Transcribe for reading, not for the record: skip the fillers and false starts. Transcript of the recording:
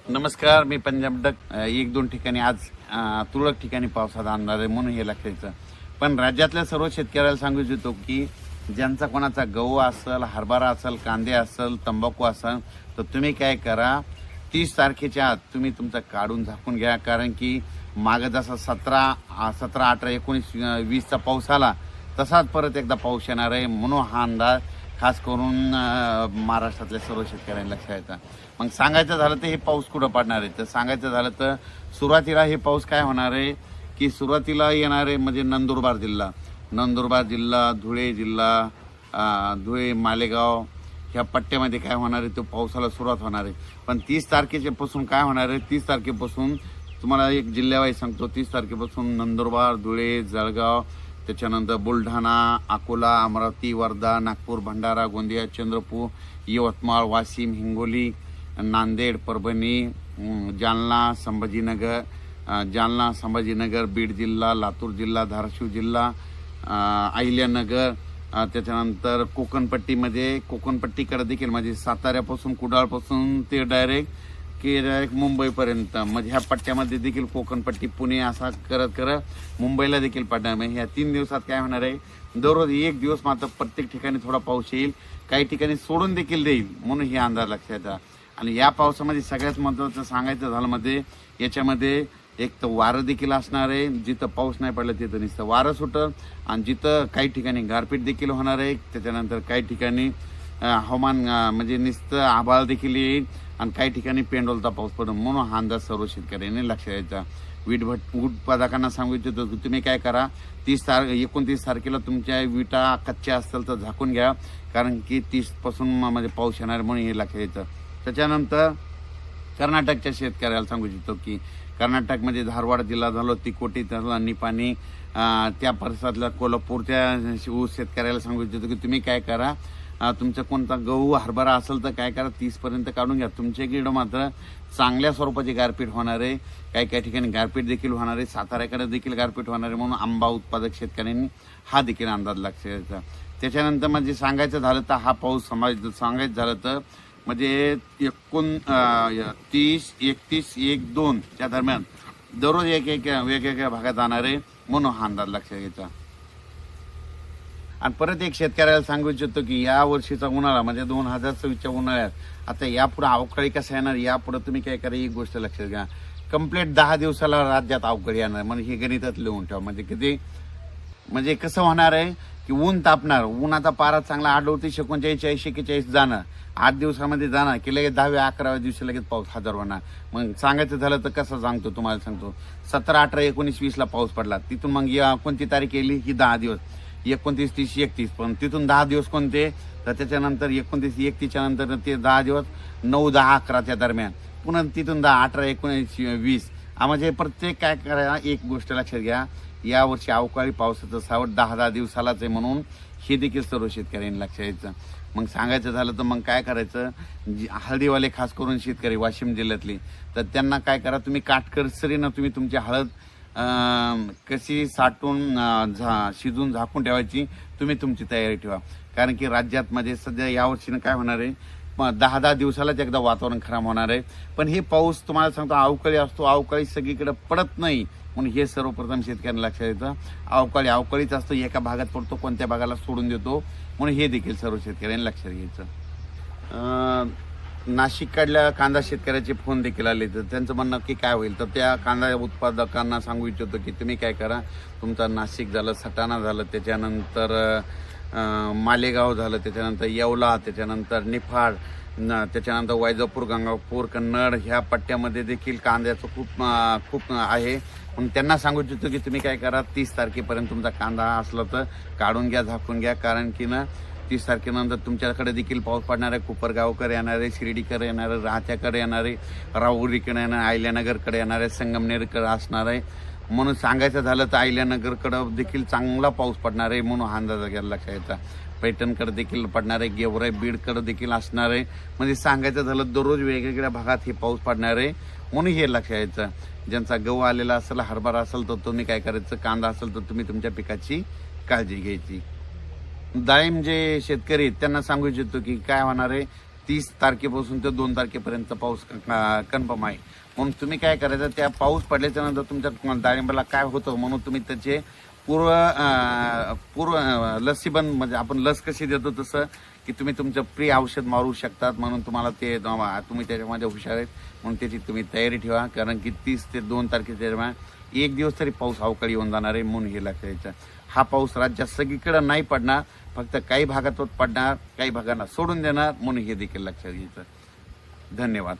नमस्कार, मी पंजाब डक. एक दोन ठिकाणी आज तुरळक ठिकाणी पावसाचा अंदाज आहे म्हणून हे लक्षायचं. पण राज्यातल्या सर्व शेतकऱ्याला सांगू इच्छितो की ज्यांचा कोणाचा गहू असेल, हरभरा असेल, कांदे असेल, तंबाखू असेल, तर तुम्ही काय करा, 30 तारखेच्या आत तुम्ही तुमचं काढून झाकून घ्या. कारण की मागं जसा 17, 18, 19, 20चा पाऊस आला तसाच परत एकदा पाऊस येणार आहे म्हणून हा अंदाज खास करून महाराष्ट्रातल्या सर्व शेतकऱ्यांना लक्षात येतं. मग सांगायचं झालं तर हे पाऊस कुठं पडणार आहे, तर सांगायचं झालं तर सुरुवातीला हे पाऊस काय होणार आहे की सुरुवातीला येणार आहे म्हणजे नंदुरबार जिल्हा, धुळे जिल्हा, धुळे, मालेगाव ह्या पट्ट्यामध्ये काय होणार आहे, तो पावसाला सुरुवात होणार आहे. पण 30 तारखेपासून काय होणार आहे, 30 तारखेपासून तुम्हाला एक जिल्ह्यावाईज सांगतो. 30 तारखेपासून नंदुरबार, धुळे, जळगाव, त्याच्यानंतर बुलढाणा, अकोला, अमरावती, वर्धा, नागपूर, भंडारा, गोंदिया, चंद्रपूर, यवतमाळ, वाशिम, हिंगोली, नांदेड, परभणी, जालना, संभाजीनगर, बीड जिल्हा, लातूर जिल्हा, धाराशिव जिल्हा, अहिल्यानगर, त्याच्यानंतर कोकणपट्टीकडे देखील म्हणजे साताऱ्यापासून, कुडाळपासून ते डायरेक्ट मुंबईपर्यंत म्हणजे ह्या पट्ट्यामध्ये देखील कोकणपट्टी, पुणे असा करत मुंबईला देखील पडणार. म्हणजे ह्या 3 दिवसात काय होणार आहे, दररोज एक दिवस मात्र प्रत्येक ठिकाणी थोडा पाऊस येईल, काही ठिकाणी सोडून देखील देईल म्हणून हे अंदाज लक्षात येतात. आणि या पावसामध्ये सगळ्यात महत्त्वाचं सांगायचं झालं मध्ये याच्यामध्ये एक तर वारं देखील असणार आहे. जिथं पाऊस नाही पडला तिथं नुसतं वारं सुटलं आणि जिथं काही ठिकाणी गारपीट देखील होणार आहे. त्याच्यानंतर काही ठिकाणी हवामान म्हणजे नुसतं आभाळ देखील येईल आणि काही ठिकाणी पेंडोलचा पाऊस पडेल म्हणून हा अंदाज सर्व शेतकऱ्यांनी लक्षात द्यायचा. वीट उत्पादकांना सांगू इच्छितो की तुम्ही काय करा, 29 तारखेला तुमच्या विटा कच्च्या असतील तर झाकून घ्या. कारण की 30 पासून म्हणजे पाऊस येणार म्हणून हे लक्षात येतं. त्याच्यानंतर कर्नाटकच्या शेतकऱ्याला सांगू इच्छितो की कर्नाटकमध्ये धारवाड जिल्हा झालो, तिकोटी झाला, निपाणी, त्या परिसरातल्या कोल्हापूरच्या ऊस शेतकऱ्याला सांगू इच्छितो की तुम्ही काय करा, तुमचा कोणता गहू, हरभरा असेल तर काय करा, 30 पर्यंत काढून घ्या. तुमच्याकडे मात्र चांगल्या स्वरूपाची गारपीट होणार आहे. काही ठिकाणी गारपीट देखील होणार आहे. साताऱ्याकडे देखील गारपीट होणार आहे म्हणून आंबा उत्पादक शेतकऱ्यांनी हा देखील अंदाज लक्षात द्यायचा. त्याच्यानंतर म्हणजे सांगायचं झालं तर हा पाऊस सांगायचं झालं तर म्हणजे 29, 31, 1, 2 च्या दरम्यान दररोज वेगवेगळ्या भागात जाणार आहे म्हणून हा अंदाज लक्षात घ्यायचा. आणि परत एक शेतकऱ्याला सांगू इच्छितो की या वर्षीचा उन्हाळा म्हणजे 2024च्या उन्हाळ्यात आता यापुढे अवकाळी कसा येणार, यापुढे तुम्ही काय करा, एक गोष्ट लक्षात घ्या, कंप्लीट 10 दिवसाला राज्यात अवकाळी येणार. म्हणजे हे गणितात लिहून ठेवा. म्हणजे किती म्हणजे कसं होणार आहे की ऊन तापणार, ऊन आता पारा चांगला 38, 39, 40, 41 जाणार, 8 दिवसामध्ये जाणार की लगेच 10व्या 11व्या दिवशी लगेच पाऊस हजर होणार. मग सांगायचं झालं तर कसं सांगतो तुम्हाला सांगतो, 17, 18, 19, 20ला पाऊस पडला, तिथून मग कोणती तारीख येईल ही 10 दिवस, 29, 30, 31, पण तिथून 10 दिवस कोणते, तर त्याच्यानंतर 29, 31च्या नंतर ते 10 दिवस 9, 10, 11च्या दरम्यान, पुन्हा तिथून 10, 18, 19, 20. म्हणजे प्रत्येक काय करायला एक गोष्ट लक्षात घ्या, यावर्षी अवकाळी पावसाचं सावट 10 दिवसालाच आहे म्हणून हे देखील सर्व शेतकऱ्यांनी लक्षात यायचं. मग सांगायचं झालं तर मग काय करायचं, हळदीवाले खास करून शेतकरी वाशिम जिल्ह्यातले, तर त्यांना काय करा, तुम्ही काटकसरीनं तुम्ही तुमची हळद कशी साठवून शिजून झाकून ठेवायची तुम्ही तुमची तयारी ठेवा. कारण की राज्यात मध्ये सध्या यावर्षीनं काय होणार आहे, 10 दिवसालाच एकदा वातावरण खराब होणार आहे. पण हे पाऊस तुम्हाला सांगतो अवकाळी असतो, अवकाळी सगळीकडे पडत नाही म्हणून हे सर्वप्रथम शेतकऱ्यांना लक्षात येतं. अवकाळीच असतो, एका भागात पडतो, कोणत्या भागाला सोडून देतो म्हणून हे देखील सर्व शेतकऱ्यांनी लक्षात घ्यायचं. नाशिककडल्या कांदा शेतकऱ्याचे फोन देखील आले, तर त्यांचं म्हणणं की काय होईल, तर त्या कांदा उत्पादकांना सांगू इच्छितो की तुम्ही काय करा, तुमचा नाशिक झालं, सटाणा झालं, त्याच्यानंतर मालेगाव झालं, त्याच्यानंतर येवला, त्याच्यानंतर निफाड, त्याच्यानंतर वैजापूर, गंगापूर, कन्नड ह्या पट्ट्यामध्ये देखील कांद्याचं खूप आहे. पण त्यांना सांगू इच्छितो की तुम्ही काय करा, 30 तारखेपर्यंत तुमचा कांदा असला तर काढून घ्या, झाकून घ्या. कारण की 30 तारखेनंतर तुमच्याकडे देखील पाऊस पडणार आहे. कोपरगावकडे येणार आहे, शिर्डीकडे येणार आहे, राहत्याकडे येणार आहे, राहुरीकडे येणार आहे, अहिल्यानगरकडे येणार आहे, संगमनेरकडे असणार आहे. म्हणून सांगायचं झालं तर अहिल्यानगरकडं देखील चांगला पाऊस पडणार आहे म्हणून हा अंदाज घ्यायला लक्षात यायचा. पैठणकडे देखील पडणार आहे, गेवराई, बीडकडे देखील असणार आहे. म्हणजे सांगायचं झालं दररोज वेगवेगळ्या भागात हे पाऊस पडणार आहे म्हणून हे लक्षात यायचं. ज्यांचा गहू आलेला असेल, हरभरा असेल तर तुम्ही काय करायचं, कांदा असेल तर तुम्ही तुमच्या पिकाची काळजी घ्यायची. डाळिंब जे शेतकरी त्यांना सांगू इच्छितो की काय होणार आहे, 30 तारखेपासून ते 2 तारखेपर्यंत पाऊस कन्फर्म आहे. म्हणून तुम्ही काय करायचं, त्या पाऊस पडल्याच्या नंतर तुमच्या डाळिंबाला काय होतं म्हणून तुम्ही त्याचे पूर्व लसीबंद, म्हणजे आपण लस कशी देतो तसं की तुम्ही तुमचं प्री औषध मारू शकतात. म्हणून तुम्हाला ते तुम्ही त्याच्यामध्ये हुशार आहेत म्हणून त्याची तुम्ही तयारी ठेवा. कारण की 30 ते 2 तारखेच्या दरम्यान एक दिवस तरी पाऊस अवकाळी येऊन जाणार आहे. म्हणून हे लक्षात घ्यायचं. हा पाऊस राज्यात सगळीकडे नाही पडणार, फक्त काही भागात पडणार, काही भागांना सोडून देणार. म्हणून हे देखील लक्षात घ्यायचं. धन्यवाद.